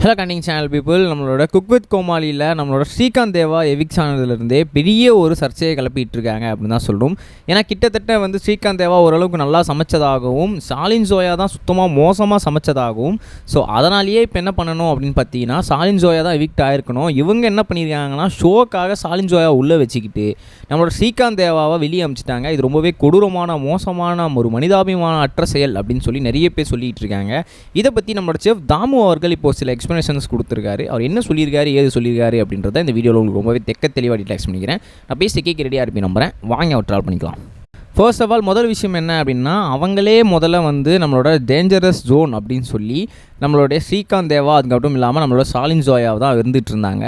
Hello கண்டிங் channel people, நம்மளோட cook with கோமாளியில் நம்மளோட ஸ்ரீகாந்த் தேவா எவிக்ஸ் ஆனதுலேருந்தே பெரிய ஒரு சர்ச்சையை கிளப்பிட்டு இருக்காங்க அப்படின்னு தான் சொல்கிறோம். ஏன்னா கிட்டத்தட்ட வந்து ஸ்ரீகாந்த் தேவா ஓரளவுக்கு நல்லா சமைச்சதாகவும் சாலின் ஜோயா தான் சுத்தமாக மோசமாக சமைச்சதாகவும், ஸோ அதனாலேயே இப்போ என்ன பண்ணணும் அப்படின்னு பார்த்தீங்கன்னா சாலின் ஜோயா தான் எவிக்ட் ஆகிருக்கணும். இவங்க என்ன பண்ணியிருக்காங்கன்னா ஷோக்காக சாலின் ஜோயா உள்ளே வச்சுக்கிட்டு நம்மளோட ஸ்ரீகாந்த் தேவாவை வெளியே அமிச்சிட்டாங்க. இது ரொம்பவே கொடூரமான மோசமான ஒரு மனிதாபிமான அற்ற செயல் அப்படின்னு சொல்லி நிறைய பேர் சொல்லிகிட்டு இருக்காங்க. இதை பற்றி நம்மளோட செஃப் தாமு அவர்கள் இப்போ சில எக்ஸ்ப்ளனேஷன்ஸ் கொடுத்துருக்காரு. அவர் என்ன சொல்லியிருக்காரு, ஏது சொல்லியிருக்காரு அப்படின்றத இந்த வீடியோவில் உங்களுக்கு ரொம்பவே தெளிவாக டீட்டெயில்ஸ் பண்ணிக்கிறேன். நான் பேசி கேட்க ரெடியாக இருப்பேன் நம்புறேன். வாங்க அவர் ட்ரால் பண்ணிக்கலாம். ஃபர்ஸ்ட் ஆஃப் ஆல் முதல் விஷயம் என்ன அப்படின்னா, அவங்களே முதல்ல வந்து நம்மளோட டேஞ்சரஸ் ஜோன் அப்படின்னு சொல்லி நம்மளுடைய ஸ்ரீகாந்த் தேவா அதுக்கப்புறம் இல்லாமல் நம்மளோட சாலின் ஜோயாவை தான் இருந்துகிட்டு இருந்தாங்க.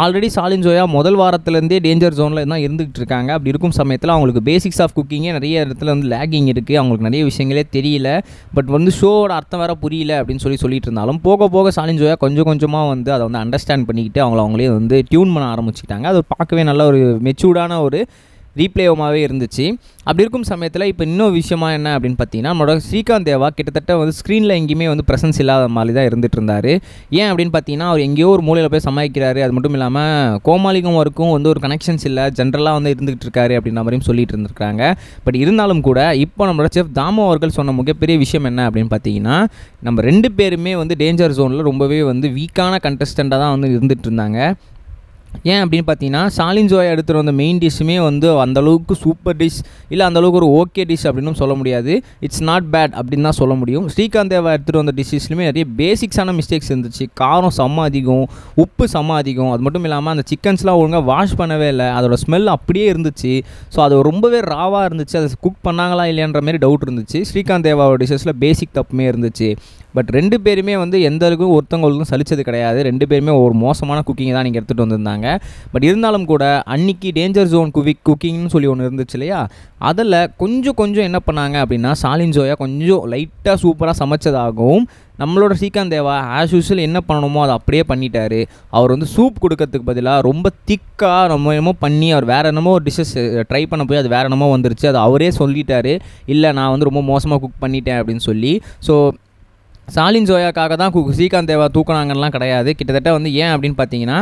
ஆல்ரெடி சாலின் ஜோயா முதல் வாரத்துலேருந்தே டேஞ்சர் ஜோனில் தான் இருந்துகிட்டு இருக்காங்க. அப்படி இருக்கும் சமயத்தில் அவங்களுக்கு பேசிக்ஸ் ஆஃப் குக்கிங்கே நிறைய இடத்துல வந்து லேக்கிங் இருக்குது. அவங்களுக்கு நிறைய விஷயங்களே தெரியல. பட் வந்து ஷோவோட அர்த்தம் வேறு புரியல அப்படின்னு சொல்லிட்டு இருந்தாலும் போக போக சாலின் ஜோயா கொஞ்சம் கொஞ்சமாக வந்து அதை வந்து அண்டர்ஸ்டாண்ட் பண்ணிக்கிட்டு அவங்களே வந்து டியூன் பண்ண ஆரம்பிச்சுக்கிட்டாங்க. அது பார்க்கவே நல்ல ஒரு மெச்சூர்டான ஒரு ரீப்ளேவுமாகவே இருந்துச்சு. அப்படி இருக்கும் சமயத்தில் இப்போ இன்னொரு விஷயமா என்ன அப்படின்னு பார்த்தீங்கன்னா, நம்மளோட ஸ்ரீகாந்த் தேவா கிட்டத்தட்ட வந்து ஸ்க்ரீனில் எங்கேயுமே வந்து ப்ரெசன்ஸ் இல்லாத மாதிரி தான் இருந்துகிட்டு இருந்தார். ஏன் அப்படின்னு பார்த்தீங்கன்னா, அவர் எங்கேயோ ஒரு மூலையில் போய் சமாளிக்கிறாரு. அது மட்டும் இல்லாமல் கோமாளிக்கும் வரைக்கும் வந்து ஒரு கனெக்ஷன்ஸ் இல்லை, ஜென்ரலாக வந்து இருந்துகிட்டு இருக்காரு அப்படின்ற மாதிரியும் சொல்லிட்டு இருந்திருக்காங்க. பட் இருந்தாலும் கூட இப்போ நம்மளோட செஃப் தாமு அவர்கள் சொன்ன மிகப்பெரிய விஷயம் என்ன அப்படின்னு பார்த்தீங்கன்னா, நம்ம 2 பேருமே வந்து டேஞ்சர் ஜோனில் ரொம்பவே வந்து வீக்கான கண்டஸ்டண்ட்டாக தான் வந்து இருந்துகிட்டு இருந்தாங்க. ஏன் அப்படின்னு பார்த்தீங்கன்னா, சாலின் ஜோயா எடுத்துகிட்டு வந்த மெயின் டிஷ்ஷுமே வந்து அந்தளவுக்கு சூப்பர் டிஷ் இல்லை, அந்தளவுக்கு ஒரு ஓகே டிஷ் அப்படின்னு சொல்ல முடியாது. இட்ஸ் நாட் பேட் அப்படின்னு தான் சொல்ல முடியும். ஸ்ரீகாந்த் தேவா எடுத்துகிட்டு வந்த டிஷ்ஷஸ்லையுமே நிறைய பேசிக்ஸான மிஸ்டேக்ஸ் இருந்துச்சு. காரம் செம்ம அதிகம், உப்பு செம்ம அதிகம். அது மட்டும் இல்லாமல் அந்த சிக்கன்ஸ்லாம் ஒழுங்காக வாஷ் பண்ணவே இல்லை. அதோட ஸ்மெல் அப்படியே இருந்துச்சு. ஸோ அது ரொம்பவே ராவாக இருந்துச்சு. அதை குக் பண்ணாங்களா இல்லையான்ற மாதிரி டவுட் இருந்துச்சு. ஸ்ரீகாந்த் தேவாவோட டிஷ்ஷஸில் பேசிக் தப்புமே இருந்துச்சு. பட் 2 பேருமே வந்து எந்த அளவுக்கு ஒருத்தவங்களுக்கும் சலிச்சது கிடையாது. 2 பேருமே ஒரு மோசமான குக்கிங்கை தான் நீங்கள் எடுத்துகிட்டு வந்திருந்தாங்க. பட் இருந்தாலும் கூட அன்றைக்கி டேஞ்சர் ஜோன் குக்கிங்னு சொல்லி ஒன்று இருந்துச்சு இல்லையா, அதில் கொஞ்சம் என்ன பண்ணாங்க அப்படின்னா, சாலின் ஜோயா கொஞ்சம் லைட்டாக சூப்பராக சமைச்சதாகவும் நம்மளோட ஸ்ரீகாந்த் தேவா ஆஸ் யூஷுவல் என்ன பண்ணணுமோ அதை அப்படியே பண்ணிட்டார். அவர் வந்து சூப் கொடுக்கறதுக்கு பதிலாக ரொம்ப திக்காக நம்ம என்னமோ பண்ணி அவர் வேறு என்னமோ ஒரு டிஷ்ஷஸ் ட்ரை பண்ண போய் அது வேறு என்னமோ வந்துருச்சு. அது அவரே சொல்லிட்டாரு, இல்லை நான் வந்து ரொம்ப மோசமாக குக் பண்ணிட்டேன் அப்படின்னு சொல்லி. ஸோ சாலின் ஜோயாக்காக தான் ஸ்ரீகாந்த் தேவா தூக்கினாங்கலாம் கிடையாது. கிட்டத்தட்ட வந்து ஏன் அப்படின்னு பார்த்தீங்கன்னா,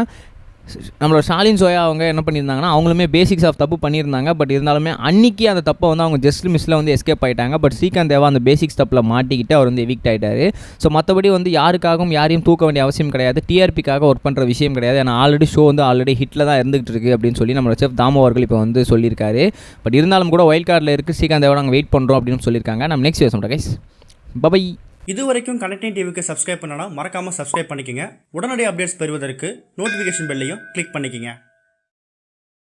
நம்மளோட சாலின் ஜோயா அவங்க என்ன பண்ணியிருந்தாங்கன்னா, அவங்களுமே பேசிக்ஸ் ஆஃப் தப்பு பண்ணியிருந்தாங்க. பட் இருந்தாலுமே அன்றைக்கி அந்த தப்பை வந்து அவங்க ஜஸ்ட் மிஸ்ஸில் வந்து எஸ்கேப் ஆகிட்டாங்க. பட் ஸ்ரீகாந்த் தேவா அந்த பேசிக்ஸ் தப்பில் மாட்டிக்கிட்டு அவர் வந்து எவிக்ட் ஆகிட்டார். ஸோ மற்றபடி வந்து யாருக்காகவும் யாரையும் தூக்க வேண்டிய அவசியம் கிடையாது. டிஆர்பிக்காக ஒர்க் பண்ணுற விஷயம் கிடையாது. ஏன்னா ஆல்ரெடி ஷோ வந்து ஆல்ரெடி ஹிட்டில் தான் இருந்துகிட்டு இருக்குது அப்படின்னு சொல்லி நம்மளோட செஃப் தாமு அவர்கள் இப்போ வந்து சொல்லியிருக்காரு. பட் இருந்தாலும் கூட வைல்ட் கார்டில் இருக்குது ஸ்ரீகாந்த் தேவா நாங்கள் வெயிட் பண்ணுறோம் அப்படின்னு சொல்லியிருக்காங்க. நம்ம நெக்ஸ்ட் பேச கைஸ், பை. இது வரைக்கும் கனெக்டிங் டிவிக்கு சப்ஸ்கிரைப் பண்ணனா மறக்காமல் சப்ஸ்கிரைப் பண்ணிக்கங்க. உடனடி அப்டேட்ஸ் பெறுவதற்கு நோட்டிஃபிகேஷன் பெல்லையும் கிளிக் பண்ணிக்கங்க.